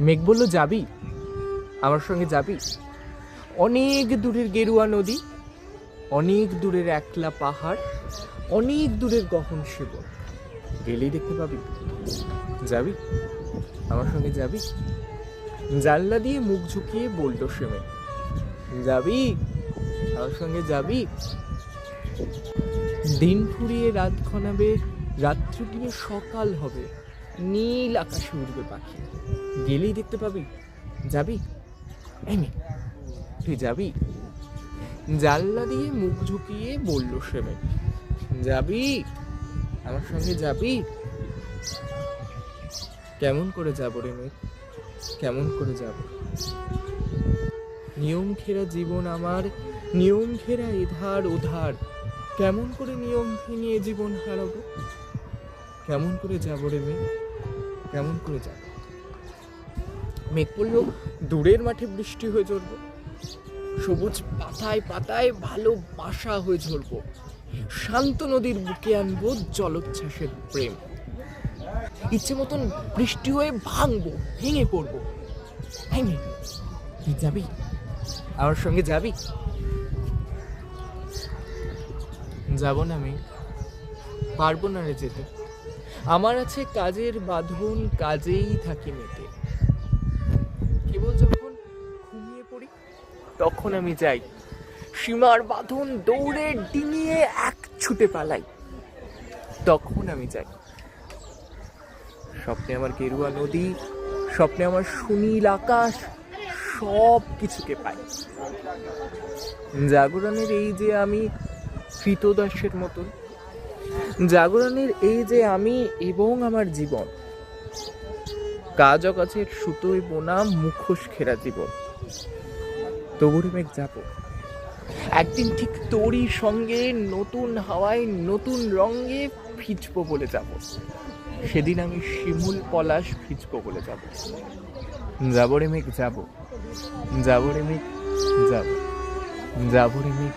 মেঘ বলল, যাবি আমার সঙ্গে, যাবি? অনেক দূরের গেরুয়া নদী, অনেক দূরের একলা পাহাড়, অনেক দূরের গহন শিবন, গেলেই দেখতে পাবি। যাবি আমার সঙ্গে, যাবি? জানলা দিয়ে মুখ ঝুঁকিয়ে বলল সে মেঘ, যাবি আমার সঙ্গে, যাবি? দিন ফুরিয়ে রাত ঘনাবে, রাত্রি গিয়ে সকাল হবে, নীল আকাশে উড়বে পাখি, গেলেই দেখতে পাবি। যাবি? এই মেয়ে, তুই যাবি? জানলা দিয়ে মুখ ঝুঁকিয়ে বলল সে মেয়ে, যাবি আমার সঙ্গে, যাবি? কেমন করে যাব রে মেয়ে, কেমন করে যাব? নিয়ম ঘেরা জীবন আমার, নিয়ম ঘেরা এধার ওধার, কেমন করে নিয়ম ভেঙে জীবন হারাবো? কেমন করে যাব রে মেয়ে, কেমন করে যাব? মেঘ পড়ল, দূরের মাঠে বৃষ্টি হয়ে ঝরবো, সবুজ পাতায় পাতায় ভালোবাসা হয়ে ঝরবো, শান্ত নদীর বুকে আনবো জলোচ্ছ্বাসের প্রেম, ইচ্ছে মতন বৃষ্টি হয়ে ভাঙবো, ভেঙে পড়বো। হ্যাঁ মেঘ, তুই যাবি আমার সঙ্গে, যাবি? যাব না মেঘ, পারবো না রে যেতে, আমার আছে কাজের বাঁধন, কাজেই থাকি মেতে, কেবল যখন ঘুমিয়ে পড়ি তখন আমি যাই, সীমার বাঁধন দৌড়ে ডিঙিয়ে এক ছুটে পালাই, তখন আমি যাই। স্বপ্নে আমার গেরুয়া নদী, স্বপ্নে আমার সুনীল আকাশ, সব কিছুকে পাই। জাগরণের এই যে আমি কৃতদাসের মতন, জাগরণের এই যে আমি এবং আমার জীবন, কাজ অকাজের সুতোয় বোনা মুখোশ ঘেরা জীবন, তবুরে মেঘ যাব একদিন ঠিক তোরই সঙ্গে, নতুন হাওয়ায় নতুন রঙে ভিজবো বলে যাব, সেদিন আমি শিমুল পলাশ ভিজবো বলে যাব। যাবো রে মেঘ, যাবো, যাবো রে মেঘ, যাবো, যাবো রে মেঘ।